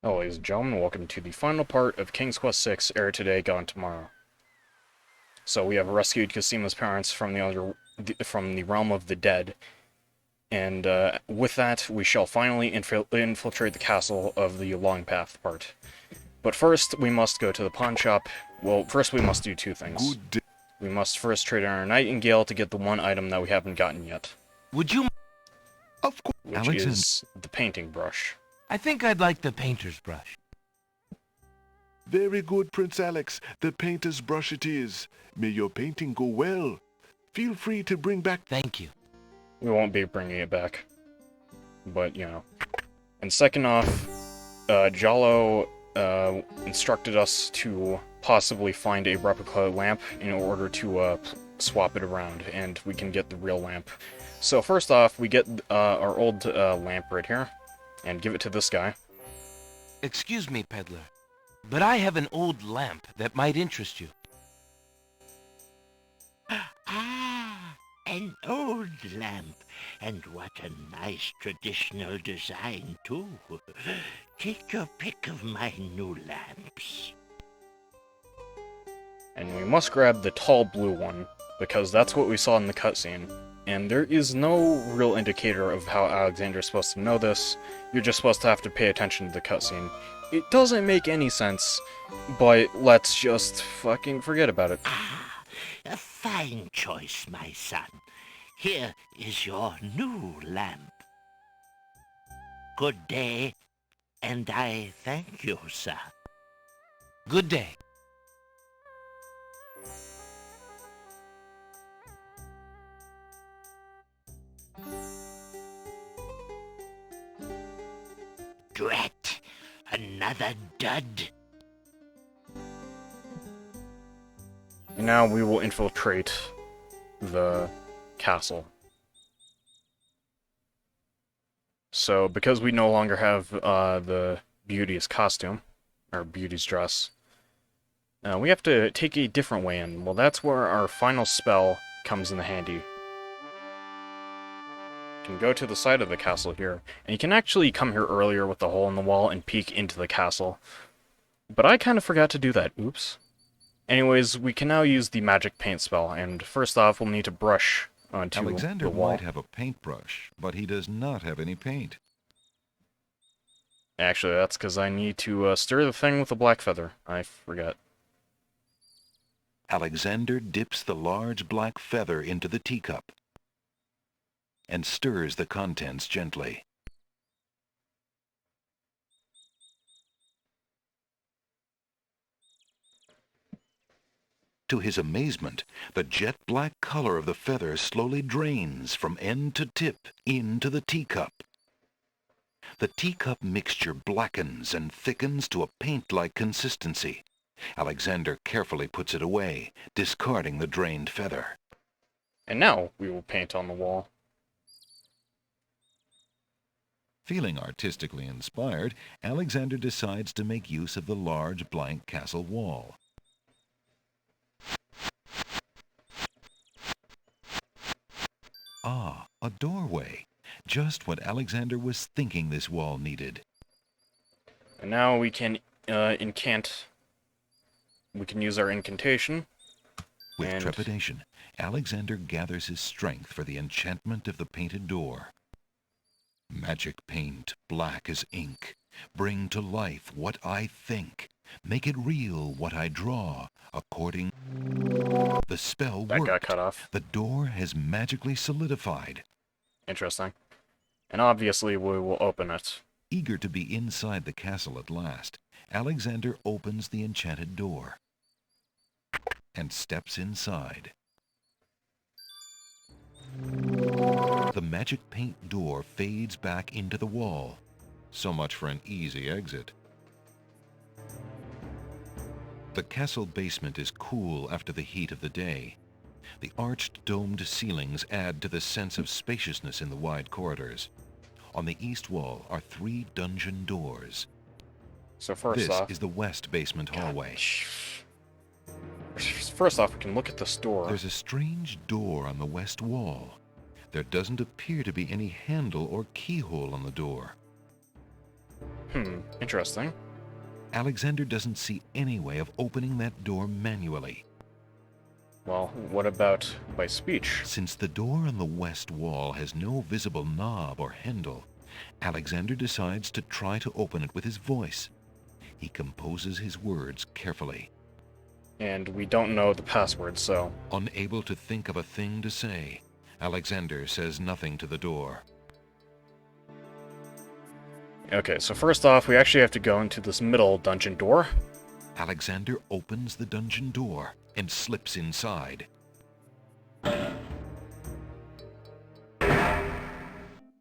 Hello, ladies and gentlemen, welcome to the final part of King's Quest VI, Heir Today, Gone Tomorrow. So we have rescued Casima's parents from the realm of the dead, and with that, we shall finally infiltrate the castle of the Long Path part. But first, we must go to the pawn shop. Well, first we must do two things. Good day. We must first trade in our Nightingale to get the one item that we haven't gotten yet, Would you? Of course. which Alexander. is the painting brush. I think I'd like the painter's brush. Very good, Prince Alex. The painter's brush it is. May your painting go well. Feel free to bring back... Thank you. We won't be bringing it back. But, you know. And second off, Jalo instructed us to possibly find a replica lamp in order to swap it around, and we can get the real lamp. So first off, we get our old lamp right here, and give it to this guy. Excuse me, peddler, but I have an old lamp that might interest you. Ah, an old lamp. And what a nice traditional design, too. Take your pick of my new lamps. And we must grab the tall blue one, because that's what we saw in the cutscene. And there is no real indicator of how Alexander's supposed to know this. You're just supposed to have to pay attention to the cutscene. It doesn't make any sense, but let's just fucking forget about it. Ah, a fine choice, my son. Here is your new lamp. Good day, and I thank you, sir. Good day. Drat, another dud. And now we will infiltrate the castle. So, because we no longer have the Beauty's costume, or Beauty's dress, we have to take a different way in. Well, that's where our final spell comes in handy. You can go to the side of the castle here, and you can actually come here earlier with the hole in the wall and peek into the castle. But I kind of forgot to do that, oops. Anyways, we can now use the magic paint spell, and first off, we'll need to brush onto Alexander the wall. might have a paintbrush, but he does not have any paint. Actually, that's because I need to stir the thing with a black feather. I forgot. Alexander dips the large black feather into the teacup and stirs the contents gently. To his amazement, the jet black color of the feather slowly drains from end to tip into the teacup. The teacup mixture blackens and thickens to a paint-like consistency. Alexander carefully puts it away, discarding the drained feather. And now we will paint on the wall. Feeling artistically inspired, Alexander decides to make use of the large blank castle wall. Ah, a doorway. Just what Alexander was thinking this wall needed. And now we can incant. We can use our incantation. With And- trepidation, Alexander gathers his strength for the enchantment of the painted door. Magic paint, black as ink. Bring to life what I think. Make it real what I draw, according... The spell That worked. got cut off. The door has magically solidified. Interesting. And obviously we will open it. Eager to be inside the castle at last, Alexander opens the enchanted door and steps inside. The magic paint door fades back into the wall. So much for an easy exit. The castle basement is cool after the heat of the day. The arched domed ceilings add to the sense of spaciousness in the wide corridors. On the east wall are 3 dungeon doors. So first This off, is the west basement hallway. First off, we can look at this door. There's a strange door on the west wall. There doesn't appear to be any handle or keyhole on the door. Interesting. Alexander doesn't see any way of opening that door manually. Well, what about by speech? Since the door on the west wall has no visible knob or handle, Alexander decides to try to open it with his voice. He composes his words carefully. And we don't know the password, so... Unable to think of a thing to say, Alexander says nothing to the door. Okay, so first off, we actually have to go into this middle dungeon door. Alexander opens the dungeon door and slips inside.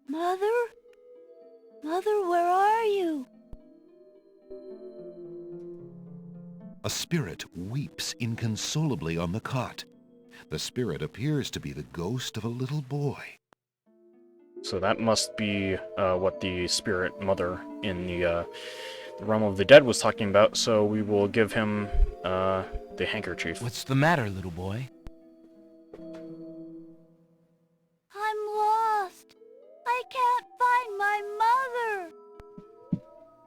Mother? Mother, where are you? A spirit weeps inconsolably on the cot. The spirit appears to be the ghost of a little boy. So that must be what the spirit mother in the realm of the dead was talking about, so we will give him the handkerchief. What's the matter, little boy? I'm lost. I can't find my mother.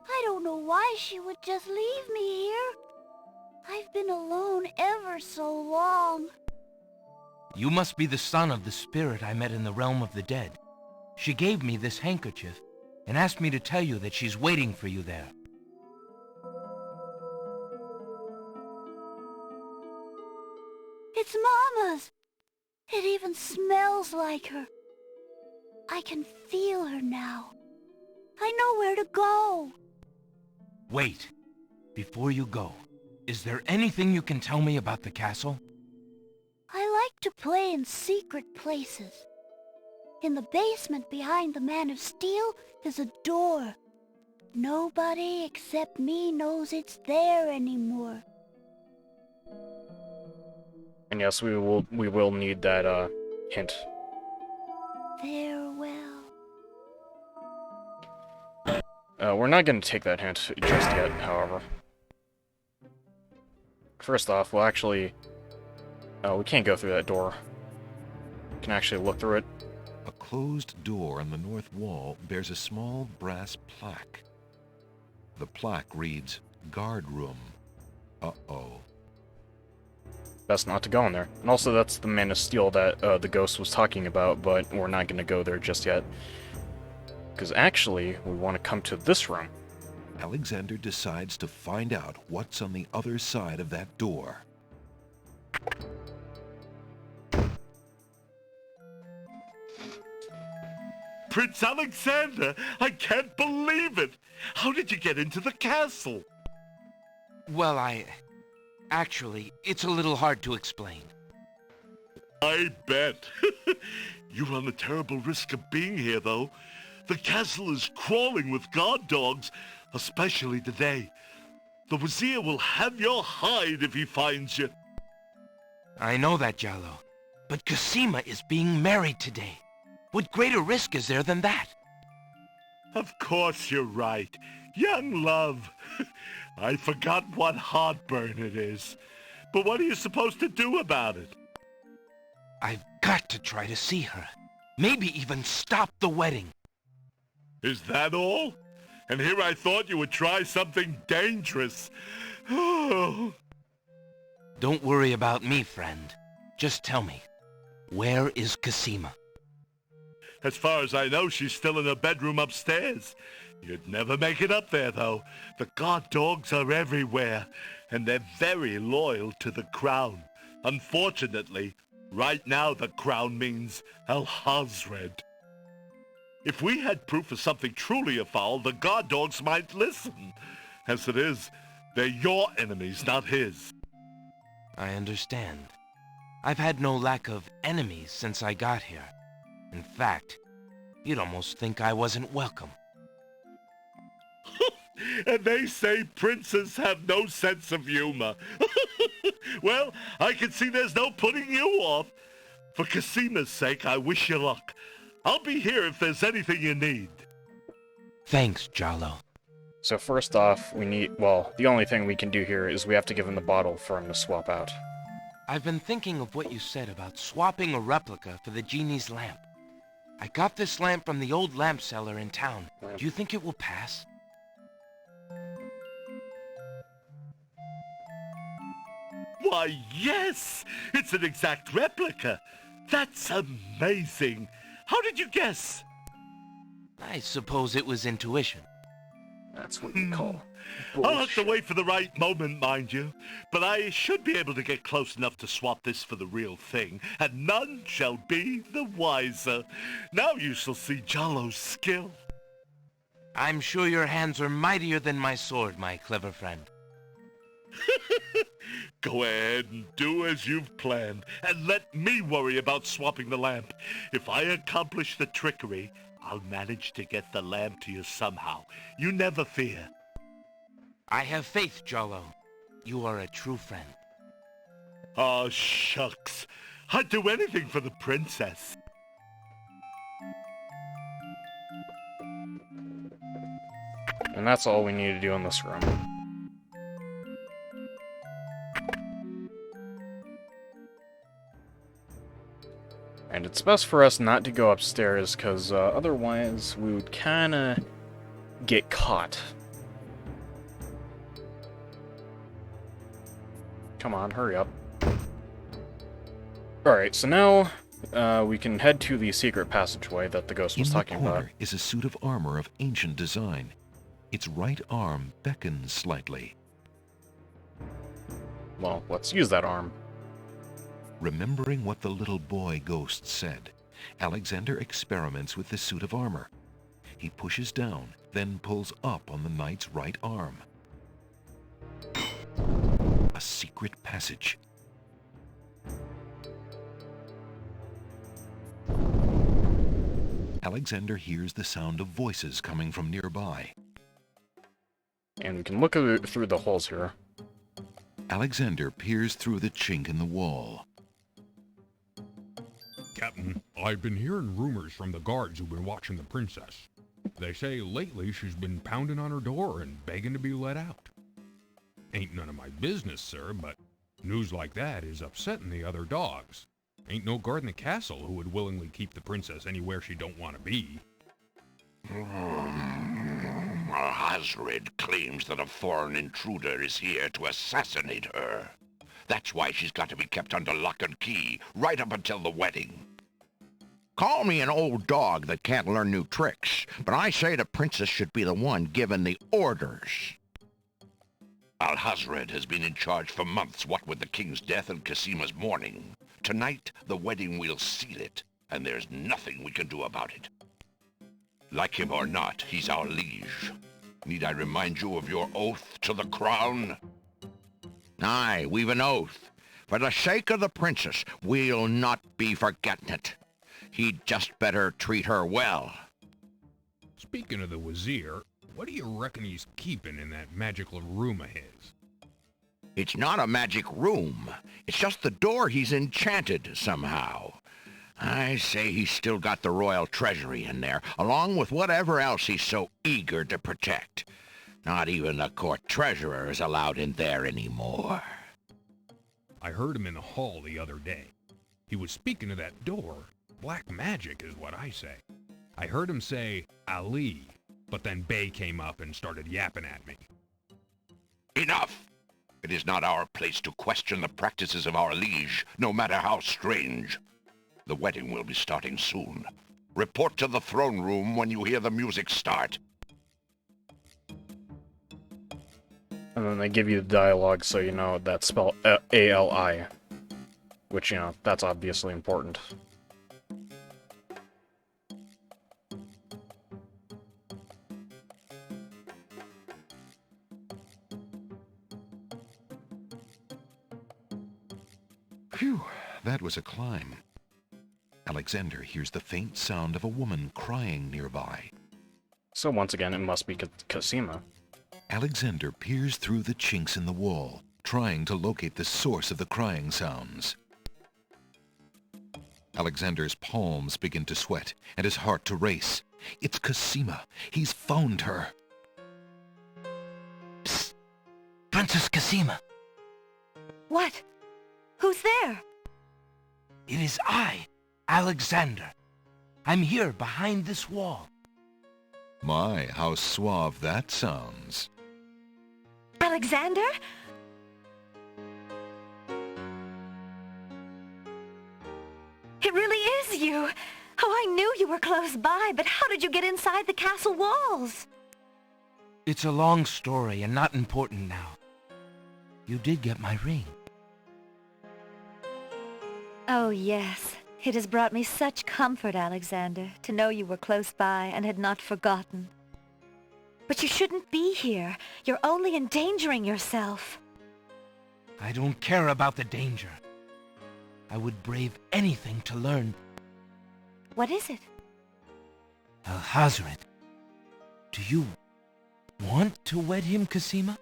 I don't know why she would just leave me here. I've been alone ever so long. You must be the son of the spirit I met in the realm of the dead. She gave me this handkerchief and asked me to tell you that she's waiting for you there. It's Mama's. It even smells like her. I can feel her now. I know where to go. Wait. Before you go, is there anything you can tell me about the castle? I like to play in secret places. In the basement behind the Man of Steel is a door. Nobody except me knows it's there anymore. And yes, we will need that hint. Farewell. We're not going to take that hint just yet, however. First off, we'll actually... we can't go through that door. We can actually look through it. A closed door on the north wall bears a small brass plaque. The plaque reads, "Guard Room." Uh-oh. Best not to go in there. And also, that's the Man of Steel that the ghost was talking about, but we're not going to go there just yet. Because actually, we want to come to this room. Alexander decides to find out what's on the other side of that door. Prince Alexander, I can't believe it! How did you get into the castle? Well, Actually, it's a little hard to explain. I bet. You run a terrible risk of being here, though. The castle is crawling with guard dogs, especially today. The Wazir will have your hide if he finds you. I know that, Jallo. But Cosima is being married today. What greater risk is there than that? Of course you're right. Young love. I forgot what heartburn it is. But what are you supposed to do about it? I've got to try to see her. Maybe even stop the wedding. Is that all? And here I thought you would try something dangerous. Oh. Don't worry about me, friend. Just tell me, where is Cosima? As far as I know, she's still in her bedroom upstairs. You'd never make it up there, though. The guard dogs are everywhere, and they're very loyal to the crown. Unfortunately, right now the crown means Al-Hazred. If we had proof of something truly afoul, the guard dogs might listen. As it is, they're your enemies, not his. I understand. I've had no lack of enemies since I got here. In fact, you'd almost think I wasn't welcome. And they say princes have no sense of humor. Well, I can see there's no putting you off. For Cosima's sake, I wish you luck. I'll be here if there's anything you need. Thanks, Jallo. So first off, we need... Well, the only thing we can do here is we have to give him the bottle for him to swap out. I've been thinking of what you said about swapping a replica for the genie's lamp. I got this lamp from the old lamp seller in town. Do you think it will pass? Why, yes! It's an exact replica. That's amazing. How did you guess? I suppose it was intuition. That's what you call I'll have to bullshit. wait for the right moment, mind you. But I should be able to get close enough to swap this for the real thing, and none shall be the wiser. Now you shall see Jollo's skill. I'm sure your hands are mightier than my sword, my clever friend. Go ahead and do as you've planned, and let me worry about swapping the lamp. If I accomplish the trickery, I'll manage to get the lamp to you somehow. You never fear. I have faith, Jollo. You are a true friend. Aw, shucks. I'd do anything for the princess. And that's all we need to do in this room. And it's best for us not to go upstairs, because otherwise we would kinda get caught. Come on, hurry up. Alright, so now we can head to the secret passageway that the ghost was In the talking about. corner is a suit of armor of ancient design. Its right arm beckons slightly. Well, let's use that arm. Remembering what the little boy ghost said, Alexander experiments with the suit of armor. He pushes down, then pulls up on the knight's right arm. A secret passage. Alexander hears the sound of voices coming from nearby. And we can look through the holes here. Alexander peers through the chink in the wall. Captain, I've been hearing rumors from the guards who've been watching the princess. They say lately she's been pounding on her door and begging to be let out. Ain't none of my business, sir, but news like that is upsetting the other dogs. Ain't no guard in the castle who would willingly keep the princess anywhere she don't want to be. Hasrid claims that a foreign intruder is here to assassinate her. That's why she's got to be kept under lock and key, right up until the wedding. Call me an old dog that can't learn new tricks, but I say the princess should be the one given the orders. Alhazred has been in charge for months, what with the king's death and Casima's mourning. Tonight, the wedding will seal it, and there's nothing we can do about it. Like him or not, he's our liege. Need I remind you of your oath to the crown? Aye, we've an oath. For the sake of the princess, we'll not be forgetting it. He'd just better treat her well. Speaking of the Wazir, what do you reckon he's keeping in that magical room of his? It's not a magic room. It's just the door he's enchanted somehow. I say he's still got the royal treasury in there, along with whatever else he's so eager to protect. Not even the court treasurer is allowed in there anymore. I heard him in the hall the other day. He was speaking of that door. Black magic is what I say. I heard him say, Ali, but then Bay came up and started yapping at me. Enough! It is not our place to question the practices of our liege, no matter how strange. The wedding will be starting soon. Report to the throne room when you hear the music start. And then they give you the dialogue so you know that's spelled A-L-I. Which, you know, that's obviously important. Phew, that was a climb. Alexander hears the faint sound of a woman crying nearby. So once again, it must be Casima. Alexander peers through the chinks in the wall, trying to locate the source of the crying sounds. Alexander's palms begin to sweat and his heart to race. It's Casima. He's found her. Psst! Princess Casima! What? Who's there? It is I, Alexander. I'm here behind this wall. My, how suave that sounds. Alexander? It really is you! Oh, I knew you were close by, but how did you get inside the castle walls? It's a long story and not important now. You did get my ring. Oh, yes. It has brought me such comfort, Alexander, to know you were close by and had not forgotten. But you shouldn't be here. You're only endangering yourself. I don't care about the danger. I would brave anything to learn. What is it? Alhazred, do you want to wed him, Cosima?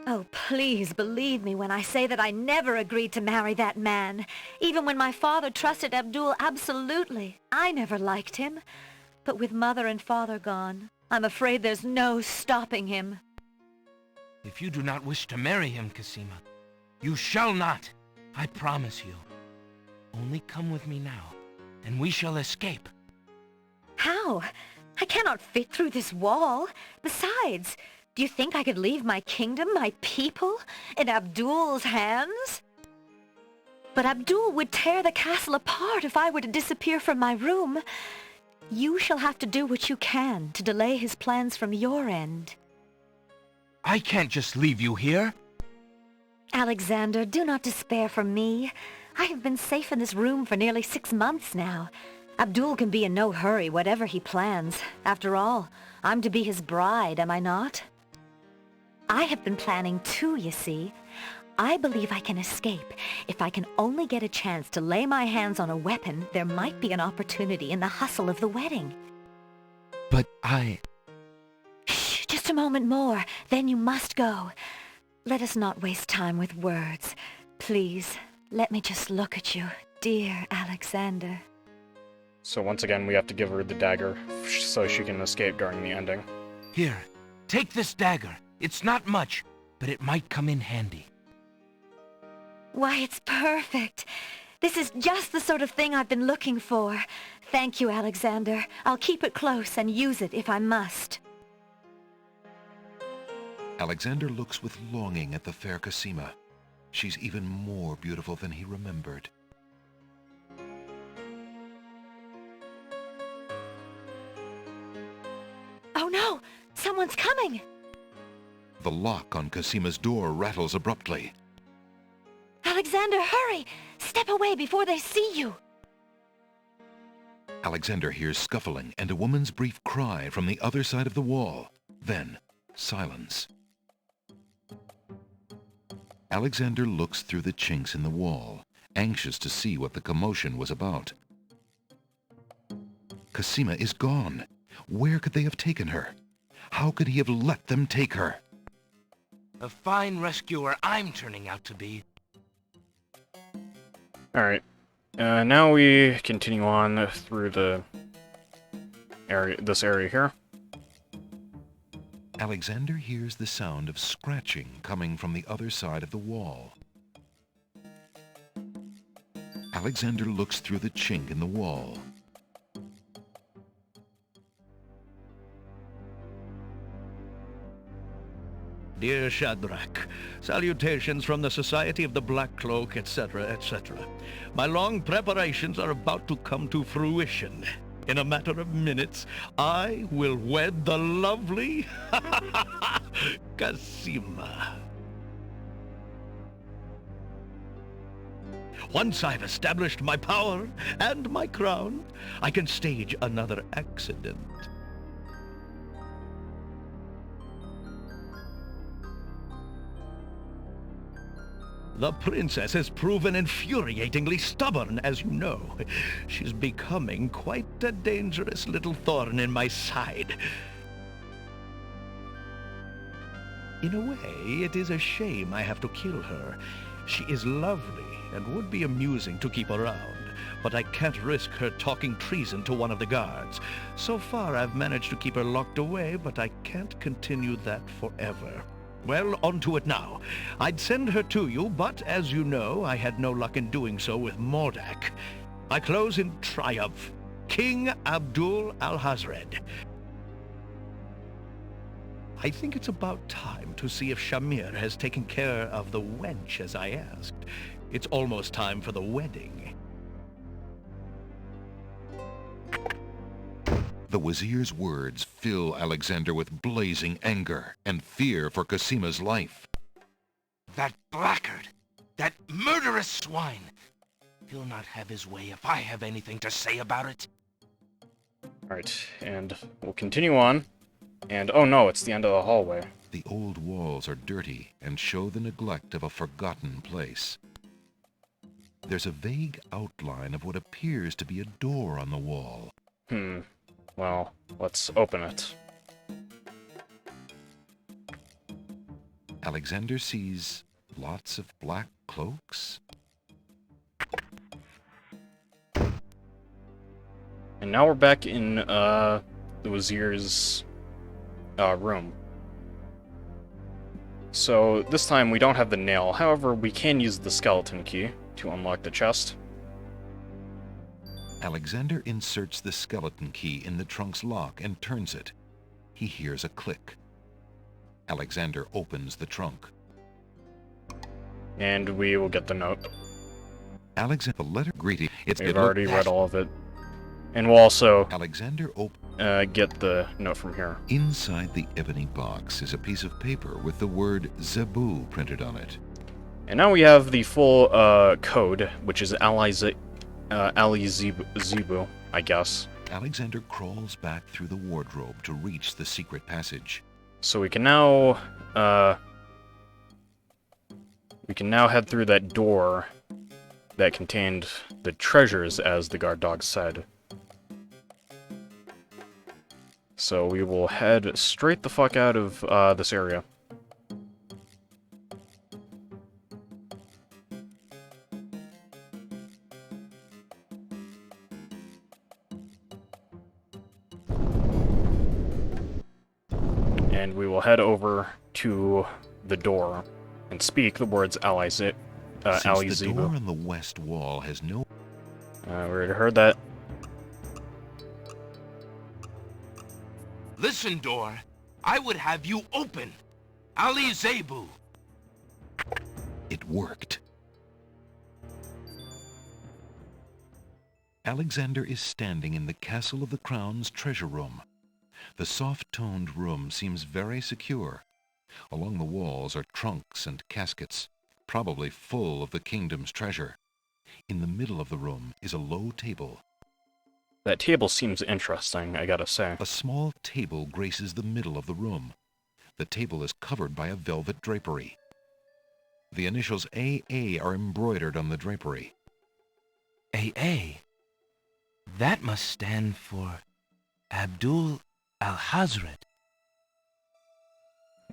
Oh, please believe me when I say that I never agreed to marry that man. Even when my father trusted Abdul absolutely. I never liked him. But with mother and father gone, I'm afraid there's no stopping him. If you do not wish to marry him, Cosima, you shall not. I promise you. Only come with me now, and we shall escape. How? I cannot fit through this wall. Besides, do you think I could leave my kingdom, my people, in Abdul's hands? But Abdul would tear the castle apart if I were to disappear from my room. You shall have to do what you can to delay his plans from your end. I can't just leave you here. Alexander, do not despair for me. I have been safe in this room for nearly 6 months now. Abdul can be in no hurry, whatever he plans. After all, I'm to be his bride, am I not? I have been planning too, you see. I believe I can escape. If I can only get a chance to lay my hands on a weapon, there might be an opportunity in the hustle of the wedding. But Shh, just a moment more, then you must go. Let us not waste time with words. Please, let me just look at you, dear Alexander. So once again, we have to give her the dagger so she can escape during the ending. Here, take this dagger. It's not much, but it might come in handy. Why, it's perfect. This is just the sort of thing I've been looking for. Thank you, Alexander. I'll keep it close and use it if I must. Alexander looks with longing at the fair Cosima. She's even more beautiful than he remembered. Oh no! Someone's coming! The lock on Cosima's door rattles abruptly. Alexander, hurry! Step away before they see you! Alexander hears scuffling and a woman's brief cry from the other side of the wall. Then, silence. Alexander looks through the chinks in the wall, anxious to see what the commotion was about. Cosima is gone. Where could they have taken her? How could he have let them take her? A fine rescuer I'm turning out to be. Alright. Now we continue on through the this area here. Alexander hears the sound of scratching coming from the other side of the wall. Alexander looks through the chink in the wall. Dear Shadrach, salutations from the Society of the Black Cloak, etc., etc. My long preparations are about to come to fruition. In a matter of minutes, I will wed the lovely Cosima. Once I've established my power and my crown, I can stage another accident. The princess has proven infuriatingly stubborn, as you know. She's becoming quite a dangerous little thorn in my side. In a way, it is a shame I have to kill her. She is lovely and would be amusing to keep around, but I can't risk her talking treason to one of the guards. So far, I've managed to keep her locked away, but I can't continue that forever. Well, on to it now. I'd send her to you, but as you know, I had no luck in doing so with Mordak. I close in triumph. King Abdul Alhazred. I think it's about time to see if Shamir has taken care of the wench as I asked. It's almost time for the wedding. The Wazir's words fill Alexander with blazing anger and fear for Cosima's life. That blackguard! That murderous swine! He'll not have his way if I have anything to say about it. Alright, and we'll continue on. And, oh no, it's the end of the hallway. The old walls are dirty and show the neglect of a forgotten place. There's a vague outline of what appears to be a door on the wall. Well, let's open it. Alexander sees lots of black cloaks. And now we're back in, the Wazir's, room. So, this time we don't have the nail, however, we can use the skeleton key to unlock the chest. Alexander inserts the skeleton key in the trunk's lock and turns it. He hears a click. Alexander opens the trunk. And we will get the note. Alexander, the letter greeting. We've already read all of it. And we'll also Alexander get the note from here. Inside the ebony box is a piece of paper with the word Zebu printed on it. And now we have the full code, which is Ali Zebu, I guess. Alexander crawls back through the wardrobe to reach the secret passage. So we can now head through that door that contained the treasures, as the guard dog said. So we will head straight the fuck out of this area. And we will head over to the door and speak the words Ali Since the Zebu. door on the west wall has no... We already heard that. Listen, door. I would have you open. Ali Zebu. It worked. Alexander is standing in the Castle of the Crown's treasure room. The soft-toned room seems very secure. Along the walls are trunks and caskets, probably full of the kingdom's treasure. In the middle of the room is a low table. That table seems interesting, I gotta say. A small table graces the middle of the room. The table is covered by a velvet drapery. The initials AA are embroidered on the drapery. AA? That must stand for Abdul Al-Hazred.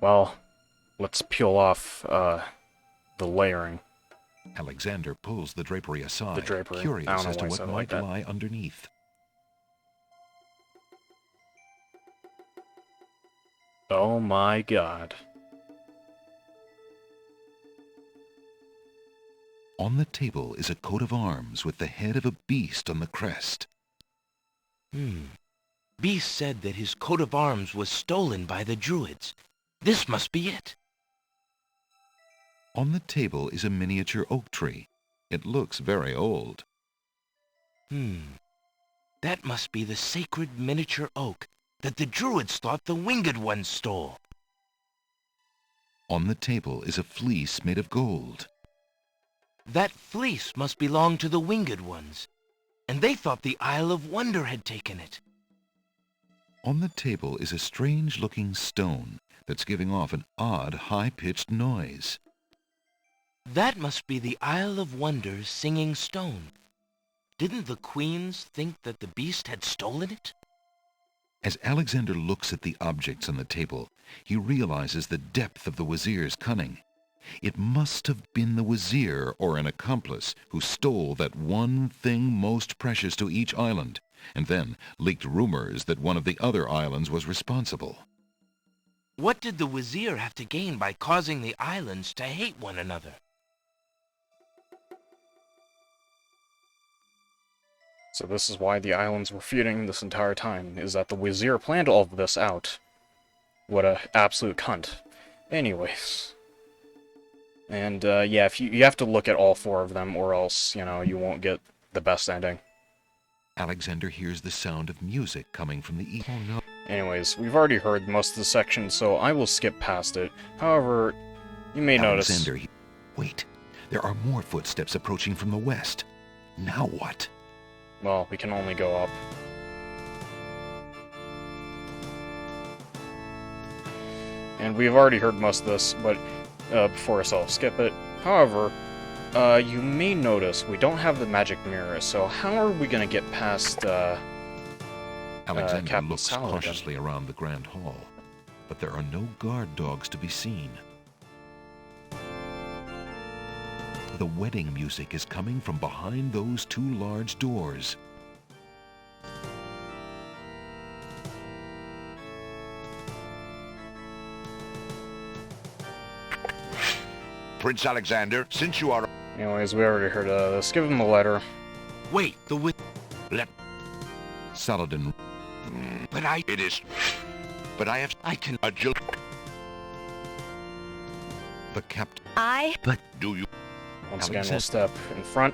Well, let's peel off the layering. Alexander pulls the drapery aside, The drapery. I curious don't know as to why I what said it might like that. lie underneath. Oh my god. On the table is a coat of arms with the head of a beast on the crest. Beast said that his coat of arms was stolen by the Druids. This must be it. On the table is a miniature oak tree. It looks very old. That must be the sacred miniature oak that the Druids thought the Winged Ones stole. On the table is a fleece made of gold. That fleece must belong to the Winged Ones, and they thought the Isle of Wonder had taken it. On the table is a strange-looking stone that's giving off an odd, high-pitched noise. That must be the Isle of Wonder's singing stone. Didn't the queens think that the beast had stolen it? As Alexander looks at the objects on the table, he realizes the depth of the Wazir's cunning. It must have been the Wazir or an accomplice who stole that one thing most precious to each island, and then leaked rumors that one of the other islands was responsible. What did the Wazir have to gain by causing the islands to hate one another? So this is why the islands were feuding this entire time, is that the Wazir planned all of this out. What a absolute cunt. Anyways. And yeah, if you have to look at all 4 of them, or else, you know, you won't get the best ending. Alexander hears the sound of music coming from the east. Oh no. Anyways, we've already heard most of the section, so I will skip past it. However, you may notice... Alexander, wait. There are more footsteps approaching from the west. Now what? Well, we can only go up. And we've already heard most of this, but before us, I'll skip it. However, you may notice we don't have the magic mirror, so how are we going to get past Alexander Captain looks Saladin? cautiously around the Grand Hall, but there are no guard dogs to be seen. The wedding music is coming from behind those 2 large doors. Prince Alexander, since you are... Anyways, we already heard this. Give him the letter. Wait, Let... Saladin. But I... It is... But I have... I can... The captain. But... Do you... Once again, we'll step in front.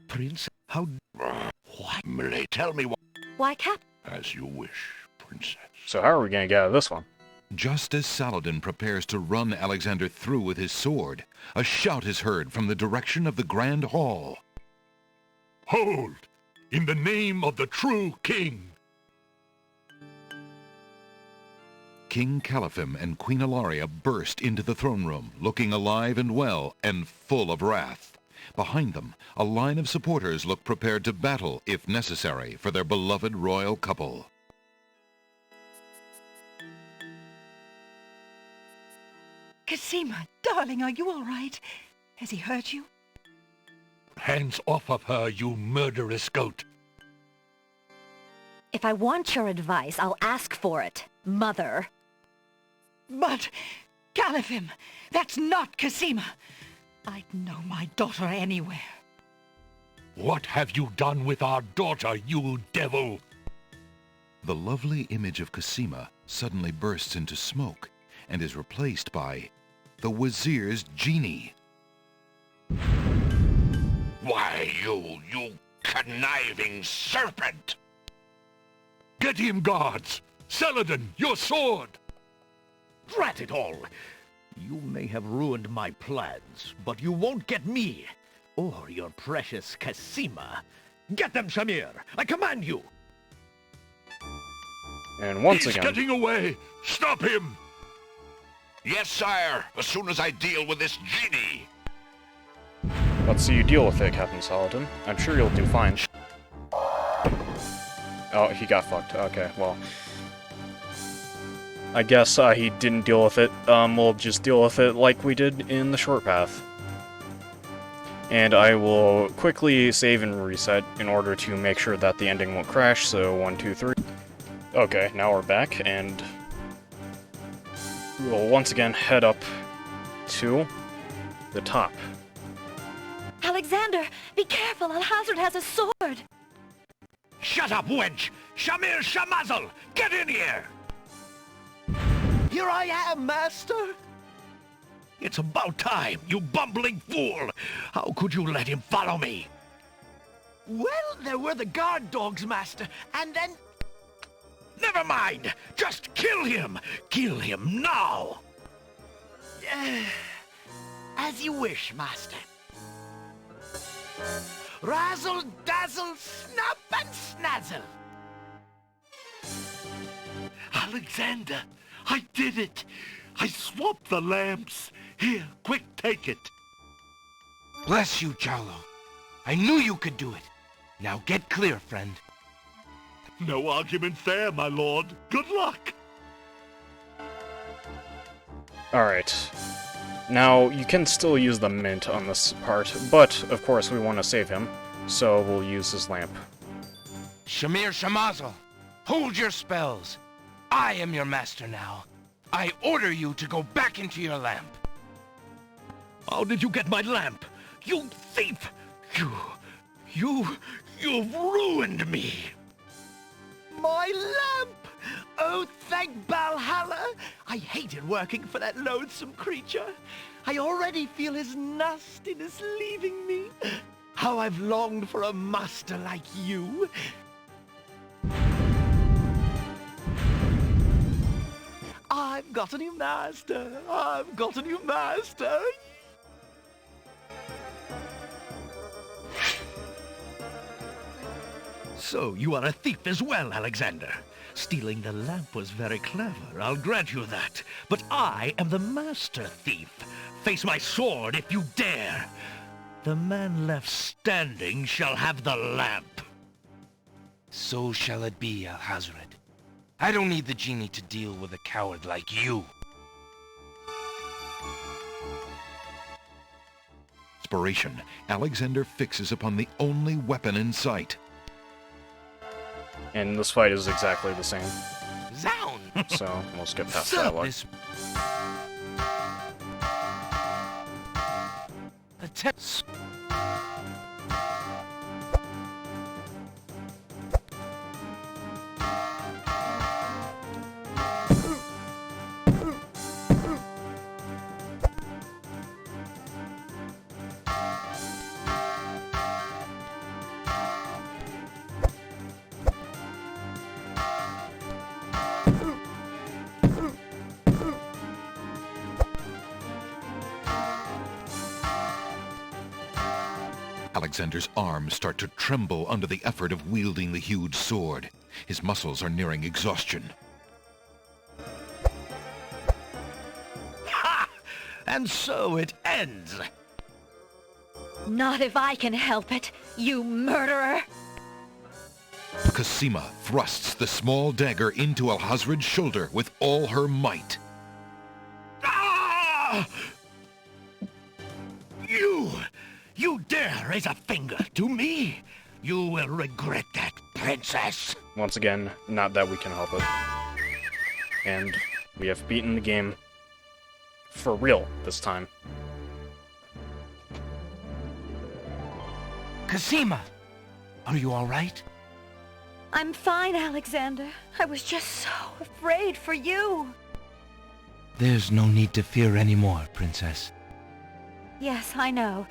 Prince, how... What? Milady, tell me what... Why, Cap? As you wish, princess. So how are we going to get out of this one? Just as Saladin prepares to run Alexander through with his sword, a shout is heard from the direction of the Grand Hall. Hold! In the name of the true king! King Caliphim and Queen Ilaria burst into the throne room, looking alive and well and full of wrath. Behind them, a line of supporters look prepared to battle, if necessary, for their beloved royal couple. Cosima, darling, are you all right? Has he hurt you? Hands off of her, you murderous goat! If I want your advice, I'll ask for it, Mother. But, Caliphim, that's not Cosima. I'd know my daughter anywhere. What have you done with our daughter, you devil? The lovely image of Cosima suddenly bursts into smoke and is replaced by the Wazir's genie. Why, you conniving serpent! Get him, guards! Saladin, your sword! Drat it all! You may have ruined my plans, but you won't get me, or your precious Cosima. Get them, Shamir! I command you! And once He's again... getting away! Stop him! Yes, sire, as soon as I deal with this genie. Let's see you deal with it, Captain Saladin. I'm sure you'll do fine. Oh, he got fucked. Okay, well... I guess he didn't deal with it. We'll just deal with it like we did in the short path. And I will quickly save and reset in order to make sure that the ending won't crash, so 1, 2, 3. Okay, now we're back, and we'll once again head up to the top. Alexander, be careful, Alhazred has a sword! Shut up, wench! Shamir Shamazel! Get in here! Here I am, master! It's about time, you bumbling fool! How could you let him follow me? Well, there were the guard dogs, master, and then... Never mind! Just kill him! Kill him now! As you wish, master. Razzle, dazzle, snap and snazzle! Alexander, I did it! I swapped the lamps! Here, quick, take it! Bless you, Jalo. I knew you could do it. Now get clear, friend. No argument there, my lord. Good luck! Alright. Now, you can still use the mint on this part, but, of course, we want to save him, so we'll use his lamp. Shamir Shamazel, hold your spells. I am your master now. I order you to go back into your lamp. How did you get my lamp? You thief! You've ruined me! My lamp! Oh, thank Valhalla! I hated working for that loathsome creature. I already feel his nastiness leaving me. How I've longed for a master like you. I've got a new master. I've got a new master. So, you are a thief as well, Alexander. Stealing the lamp was very clever, I'll grant you that. But I am the master thief. Face my sword if you dare. The man left standing shall have the lamp. So shall it be, Alhazred. I don't need the genie to deal with a coward like you. Inspiration, Alexander fixes upon the only weapon in sight. And this fight is exactly the same, Zound! so we'll skip past that one. This... Attempts... Alexander's arms start to tremble under the effort of wielding the huge sword. His muscles are nearing exhaustion. Ha! And so it ends. Not if I can help it, you murderer! Cosima thrusts the small dagger into Alhazred's shoulder with all her might. Ah! You dare raise a finger to me? You will regret that, princess. Once again, not that we can help it. And we have beaten the game for real this time. Cosima! Are you all right? I'm fine, Alexander. I was just so afraid for you. There's no need to fear anymore, Princess. Yes, I know.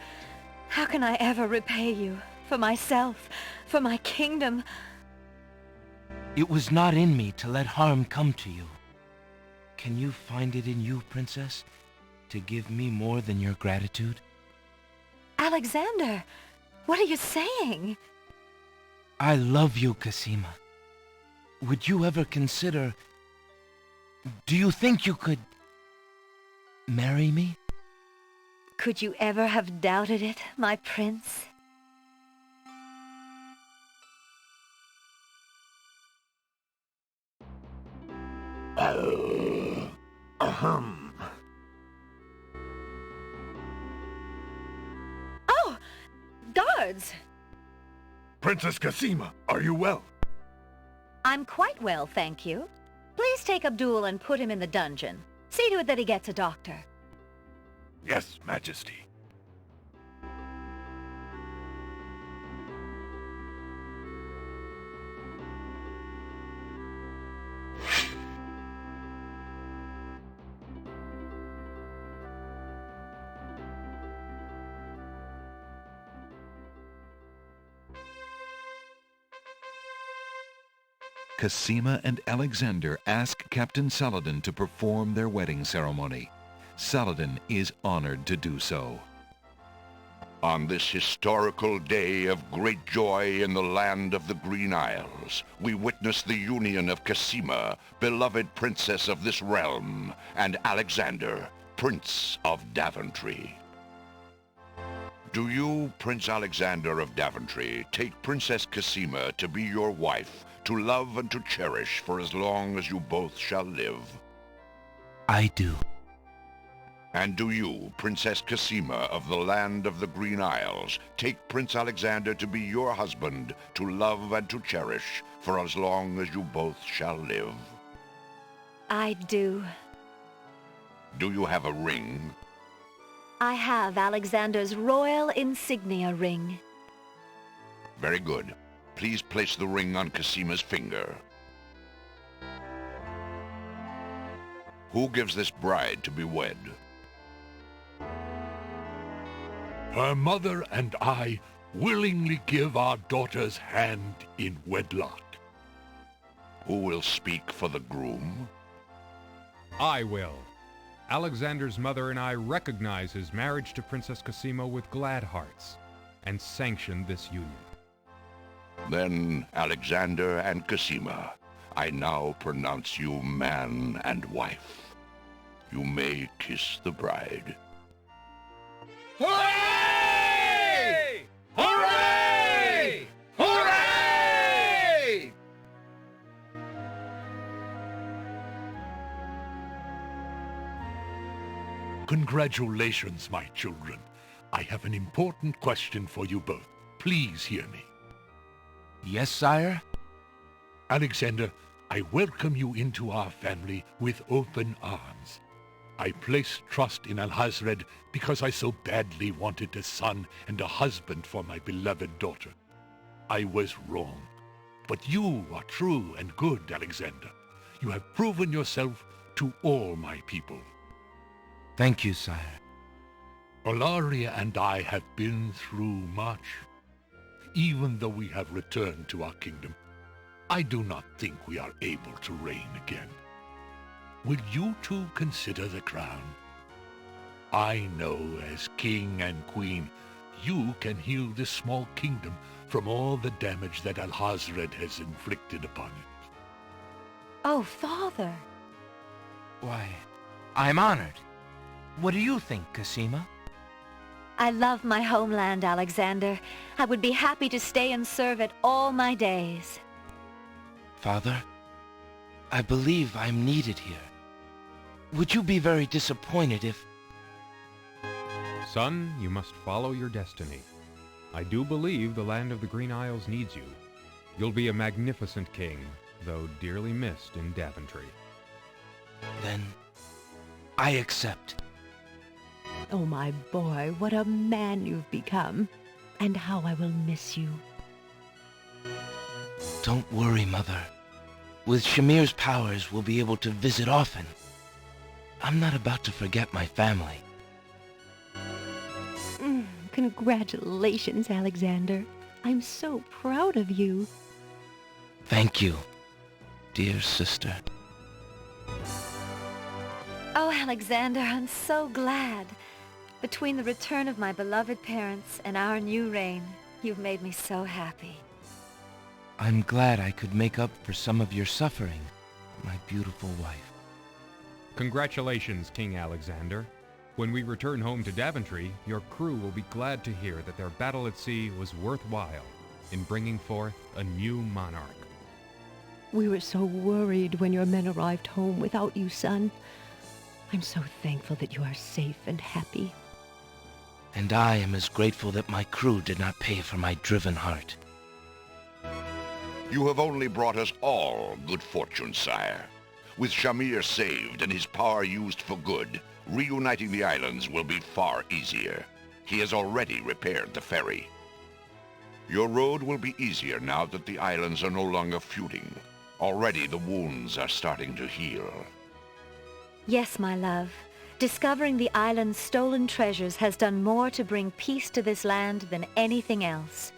How can I ever repay you? For myself, for my kingdom. It was not in me to let harm come to you. Can you find it in you, Princess, to give me more than your gratitude? Alexander, what are you saying? I love you, Cosima. Would you ever consider... Do you think you could... marry me? Could you ever have doubted it, my prince? Oh! Guards! Princess Cosima, are you well? I'm quite well, thank you. Please take Abdul and put him in the dungeon. See to it that he gets a doctor. Yes, Majesty. Cosima and Alexander ask Captain Saladin to perform their wedding ceremony. Saladin is honored to do so. On this historical day of great joy in the land of the Green Isles, we witness the union of Cosima, beloved princess of this realm, and Alexander, Prince of Daventry. Do you, Prince Alexander of Daventry, take Princess Cosima to be your wife, to love and to cherish for as long as you both shall live? I do. And do you, Princess Cosima of the land of the Green Isles, take Prince Alexander to be your husband, to love and to cherish for as long as you both shall live? I do. Do you have a ring? I have Alexander's royal insignia ring. Very good. Please place the ring on Cosima's finger. Who gives this bride to be wed? Her mother and I willingly give our daughter's hand in wedlock. Who will speak for the groom? I will. Alexander's mother and I recognize his marriage to Princess Cosima with glad hearts, and sanction this union. Then, Alexander and Cosima, I now pronounce you man and wife. You may kiss the bride. Hooray! Hooray! Hooray! Congratulations, my children. I have an important question for you both. Please hear me. Yes, sire? Alexander, I welcome you into our family with open arms. I place trust in Alhazred because I so badly wanted a son and a husband for my beloved daughter. I was wrong. But you are true and good, Alexander. You have proven yourself to all my people. Thank you, sire. Olaria and I have been through much. Even though we have returned to our kingdom, I do not think we are able to reign again. Will you two consider the crown? I know as king and queen, you can heal this small kingdom from all the damage that Alhazred has inflicted upon it. Oh, Father. Why, I'm honored. What do you think, Cosima? I love my homeland, Alexander. I would be happy to stay and serve it all my days. Father, I believe I'm needed here. Would you be very disappointed if... Son, you must follow your destiny. I do believe the land of the Green Isles needs you. You'll be a magnificent king, though dearly missed in Daventry. Then, I accept. Oh, my boy, what a man you've become. And how I will miss you. Don't worry, Mother. With Shamir's powers, we'll be able to visit often. I'm not about to forget my family. Congratulations, Alexander. I'm so proud of you. Thank you, dear sister. Oh, Alexander, I'm so glad. Between the return of my beloved parents and our new reign, you've made me so happy. I'm glad I could make up for some of your suffering, my beautiful wife. Congratulations, King Alexander. When we return home to Daventry, your crew will be glad to hear that their battle at sea was worthwhile in bringing forth a new monarch. We were so worried when your men arrived home without you, son. I'm so thankful that you are safe and happy. And I am as grateful that my crew did not pay for my driven heart. You have only brought us all good fortune, sire. With Shamir saved and his power used for good, reuniting the islands will be far easier. He has already repaired the ferry. Your road will be easier now that the islands are no longer feuding. Already the wounds are starting to heal. Yes, my love. Discovering the island's stolen treasures has done more to bring peace to this land than anything else.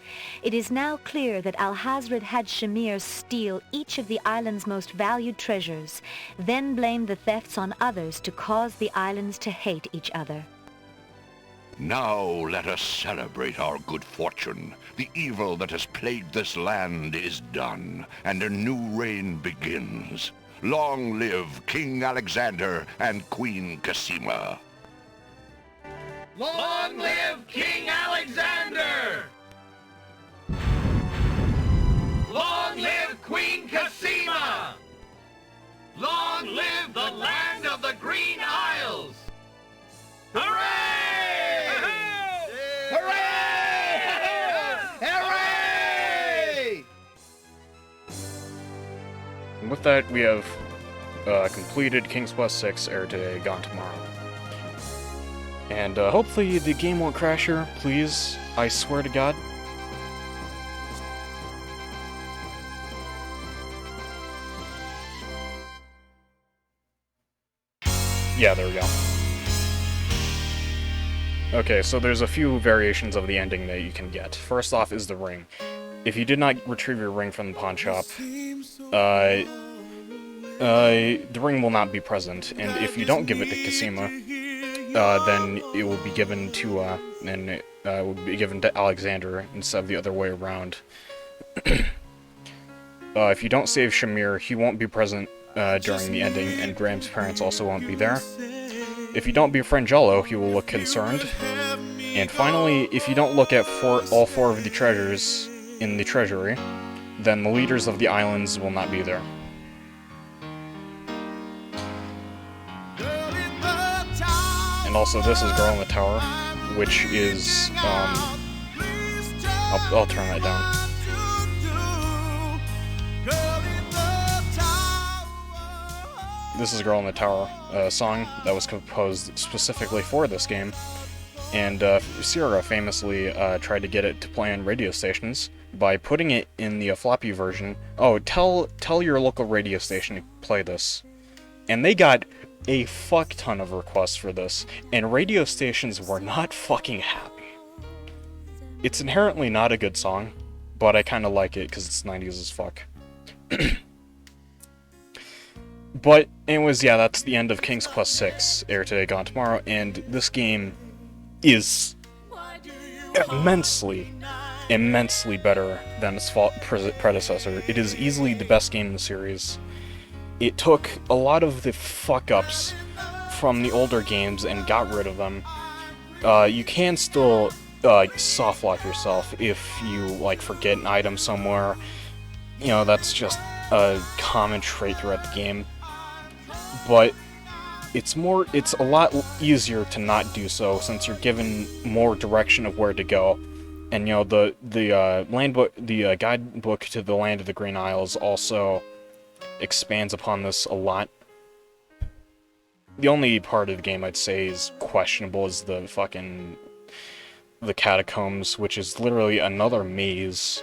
It is now clear that Alhazred had Shamir steal each of the island's most valued treasures, then blame the thefts on others to cause the islands to hate each other. Now let us celebrate our good fortune. The evil that has plagued this land is done, and a new reign begins. Long live King Alexander and Queen Cosima. Long live King Alexander! Long live Queen Cosima! Long live the land of the Green Isles! Hooray! Hooray! Hooray! And with that, we have completed King's Quest 6, Heir today, gone tomorrow. And hopefully the game won't crash here, please. I swear to God. Yeah, there we go. Okay, so there's a few variations of the ending that you can get. First off is the ring. If you did not retrieve your ring from the pawn shop, the ring will not be present, and if you don't give it to Cosima, then it will be given to Alexander instead of the other way around. If you don't save Shamir, he won't be present during the ending, and Graham's parents also won't be there. If you don't befriend Jello, he will look concerned. And finally, if you don't look at all four of the treasures in the treasury, then the leaders of the islands will not be there. And also, this is Girl in the Tower, which is, I'll turn that down. This is Girl in the Tower, a song that was composed specifically for this game, and Sierra famously tried to get it to play on radio stations by putting it in the floppy version. Oh, tell your local radio station to play this. And they got a fuck ton of requests for this, and radio stations were not fucking happy. It's inherently not a good song, but I kinda like it because it's 90s as fuck. But anyways, yeah, that's the end of King's Quest VI, Heir Today, Gone Tomorrow, and this game is immensely better than its predecessor. It is easily the best game in the series. It took a lot of the fuck-ups from the older games and got rid of them. You can still soft-lock yourself if you, like, forget an item somewhere. You know, that's just a common trait throughout the game. But it's a lot easier to not do so since you're given more direction of where to go. And you know, the guidebook to the Land of the Green Isles also expands upon this a lot. The only part of the game I'd say is questionable is the catacombs, which is literally another maze.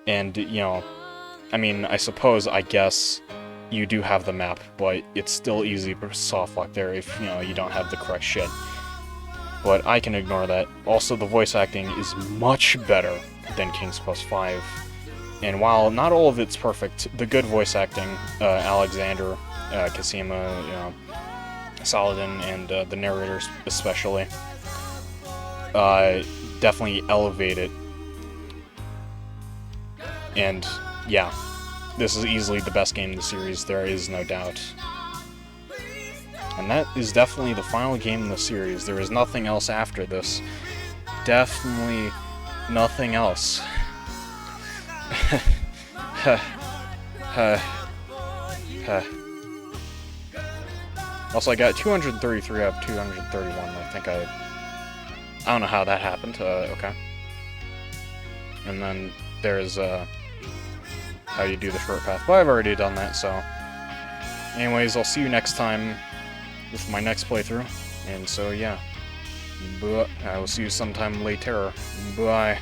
And you know, I mean, I guess you do have the map, but it's still easy to softlock there if, you know, you don't have the correct shit. But I can ignore that. Also, the voice acting is much better than King's Quest V. And while not all of it's perfect, the good voice acting, Alexander, Cosima, you know, Saladin, and the narrators especially, definitely elevate it. And, yeah. This is easily the best game in the series, there is no doubt. And that is definitely the final game in the series. There is nothing else after this. Definitely nothing else. Also, I got 233 out of 231. I don't know how that happened. Okay. And then there's, how you do the short path, but I've already done that, so... Anyways, I'll see you next time with my next playthrough, and so yeah. I will see you sometime later. Bye.